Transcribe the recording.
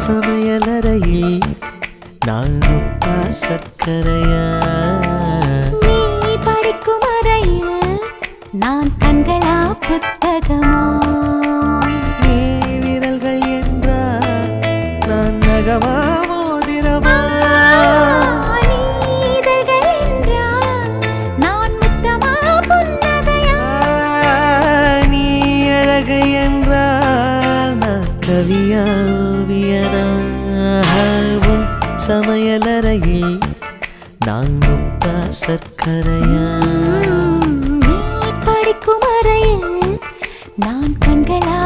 சமையலறையில் நான் உப்பா சர்க்கரையா? நீ படிக்கும் அறையில் நான் கண்களா புத்தகமா? நீ விரல்கள் என்றால் நான் நகமா மோதிரமா? நீ இதழ்கள் என்றால் நான் முத்தமா புன்னகையா? நீ அழகு என்றால் நான் கவியா ஓவியனா? உன் சமையலறையில் நான் உப்பா சர்க்கரையா? நீ படிக்கும் அறையில் நான் கண்களா